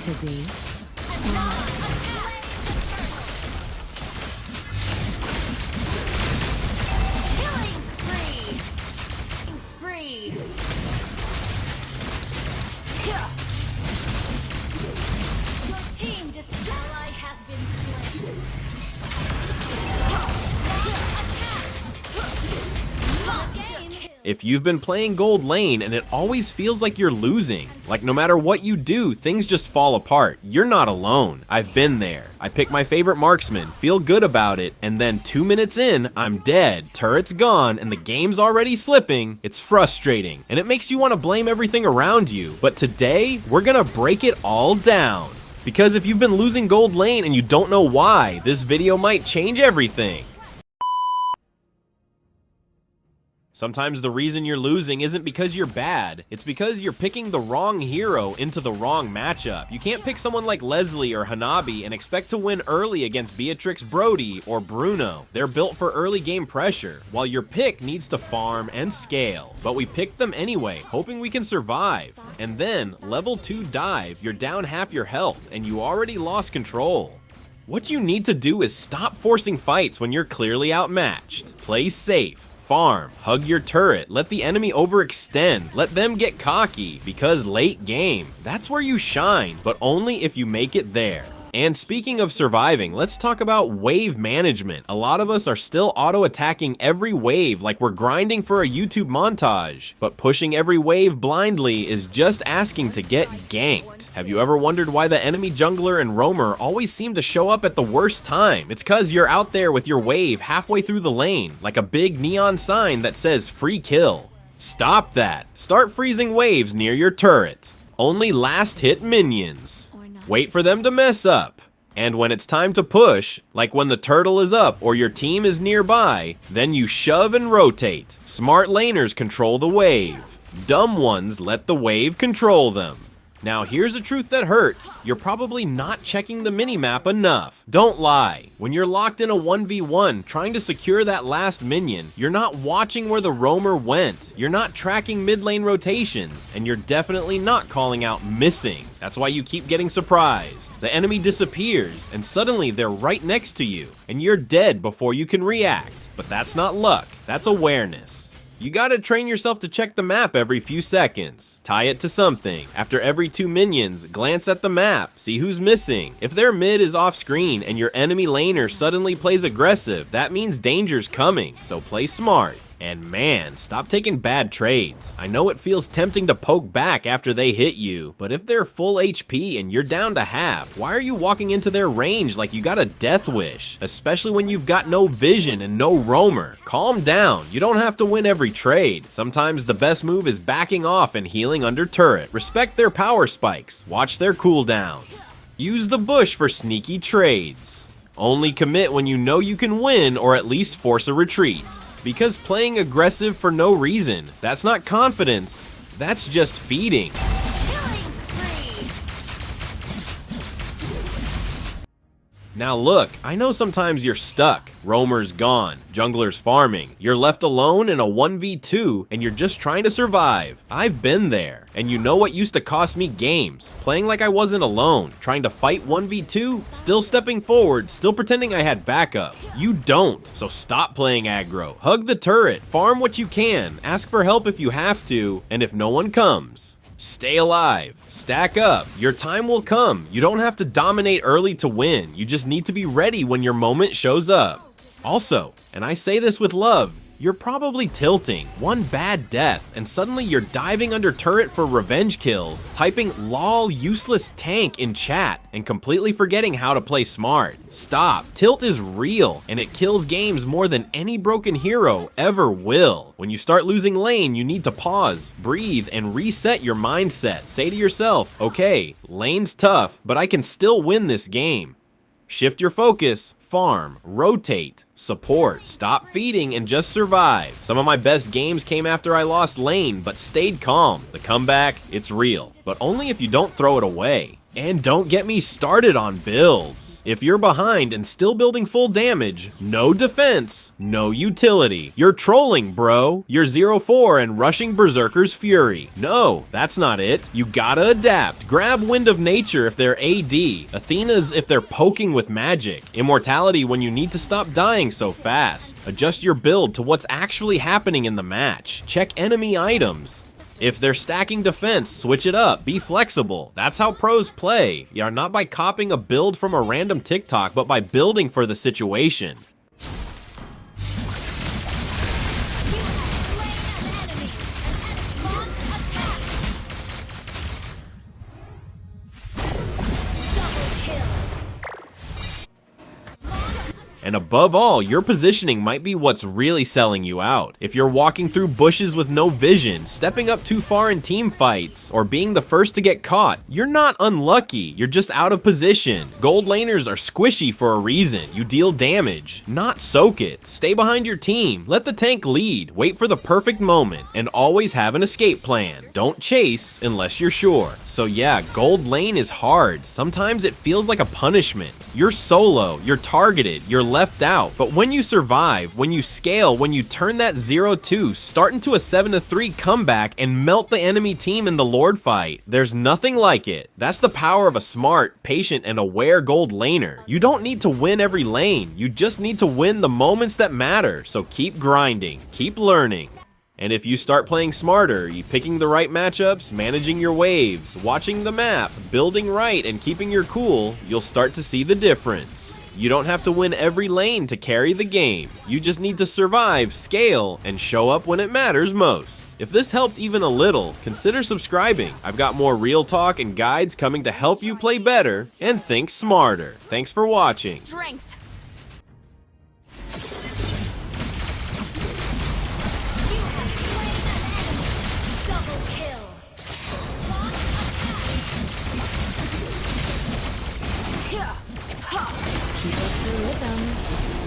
to be. Killing spree! Spree! Your team destroyed. Ally has been slain. If you've been playing gold lane and it always feels like you're losing, like no matter what you do, things just fall apart, you're not alone. I've been there. I pick my favorite marksman, feel good about it, and then 2 minutes in, I'm dead, turret's gone, and the game's already slipping. It's frustrating, and it makes you want to blame everything around you. But today, we're gonna break it all down. Because if you've been losing gold lane and you don't know why, this video might change everything. Sometimes the reason you're losing isn't because you're bad, it's because you're picking the wrong hero into the wrong matchup. You can't pick someone like Leslie or Hanabi and expect to win early against Beatrix Brody or Bruno. They're built for early game pressure, while your pick needs to farm and scale. But we picked them anyway, hoping we can survive. And then, level 2 dive, you're down half your health, and you already lost control. What you need to do is stop forcing fights when you're clearly outmatched. Play safe. Farm, hug your turret, let the enemy overextend, let them get cocky, because late game, that's where you shine, but only if you make it there. And speaking of surviving, let's talk about wave management. A lot of us are still auto-attacking every wave like we're grinding for a YouTube montage, but pushing every wave blindly is just asking to get ganked. Have you ever wondered why the enemy jungler and roamer always seem to show up at the worst time? It's cause you're out there with your wave halfway through the lane, like a big neon sign that says free kill. Stop that. Start freezing waves near your turret. Only last hit minions. Wait for them to mess up. And when it's time to push, like when the turtle is up or your team is nearby, then you shove and rotate. Smart laners control the wave. Dumb ones let the wave control them. Now here's a truth that hurts. You're probably not checking the minimap enough. Don't lie. When you're locked in a 1v1 trying to secure that last minion, you're not watching where the roamer went. You're not tracking mid lane rotations, and you're definitely not calling out missing. That's why you keep getting surprised. The enemy disappears, and suddenly they're right next to you, and you're dead before you can react. But that's not luck, that's awareness. You gotta train yourself to check the map every few seconds. Tie it to something. After every 2 minions, glance at the map, see who's missing. If their mid is off screen and your enemy laner suddenly plays aggressive, that means danger's coming, so play smart. And man, stop taking bad trades. I know it feels tempting to poke back after they hit you, but if they're full HP and you're down to half, why are you walking into their range like you got a death wish? Especially when you've got no vision and no roamer. Calm down, you don't have to win every trade. Sometimes the best move is backing off and healing under turret. Respect their power spikes, watch their cooldowns. Use the bush for sneaky trades. Only commit when you know you can win or at least force a retreat. Because playing aggressive for no reason, that's not confidence, that's just feeding. Killing spree! Now look, I know sometimes you're stuck. Roamer's gone, jungler's farming, you're left alone in a 1v2 and you're just trying to survive. I've been there, and you know what used to cost me games? Playing like I wasn't alone, trying to fight 1v2, still stepping forward, still pretending I had backup. You don't, so stop playing aggro. Hug the turret, farm what you can, ask for help if you have to, and if no one comes, stay alive, stack up, your time will come. You don't have to dominate early to win, you just need to be ready when your moment shows up. Also, and I say this with love, you're probably tilting, one bad death, and suddenly you're diving under turret for revenge kills, typing lol useless tank in chat, and completely forgetting how to play smart. Stop, tilt is real, and it kills games more than any broken hero ever will. When you start losing lane, you need to pause, breathe, and reset your mindset. Say to yourself, okay, lane's tough, but I can still win this game. Shift your focus, farm, rotate, support, stop feeding, and just survive. Some of my best games came after I lost lane, but stayed calm. The comeback, it's real, but only if you don't throw it away. And don't get me started on builds. If you're behind and still building full damage, no defense, no utility. You're trolling, bro. You're 0-4 and rushing Berserker's Fury. No, that's not it. You gotta adapt. Grab Wind of Nature if they're AD, Athena's if they're poking with magic, Immortality when you need to stop dying so fast. Adjust your build to what's actually happening in the match. Check enemy items. If they're stacking defense, switch it up, be flexible. That's how pros play. You're not by copying a build from a random TikTok, but by building for the situation. And above all, your positioning might be what's really selling you out. If you're walking through bushes with no vision, stepping up too far in team fights, or being the first to get caught, you're not unlucky, you're just out of position. Gold laners are squishy for a reason. You deal damage, not soak it. Stay behind your team, let the tank lead, wait for the perfect moment, and always have an escape plan. Don't chase unless you're sure. So yeah, gold lane is hard. Sometimes it feels like a punishment. You're solo, you're targeted, you're left out. But when you survive, when you scale, when you turn that 0-2, start into a 7-3 comeback and melt the enemy team in the Lord fight, there's nothing like it. That's the power of a smart, patient, and aware gold laner. You don't need to win every lane, you just need to win the moments that matter. So keep grinding, keep learning. And if you start playing smarter, you picking the right matchups, managing your waves, watching the map, building right, and keeping your cool, you'll start to see the difference. You don't have to win every lane to carry the game. You just need to survive, scale, and show up when it matters most. If this helped even a little, consider subscribing. I've got more real talk and guides coming to help you play better and think smarter. Thanks for watching. Strength. Keep up the rhythm.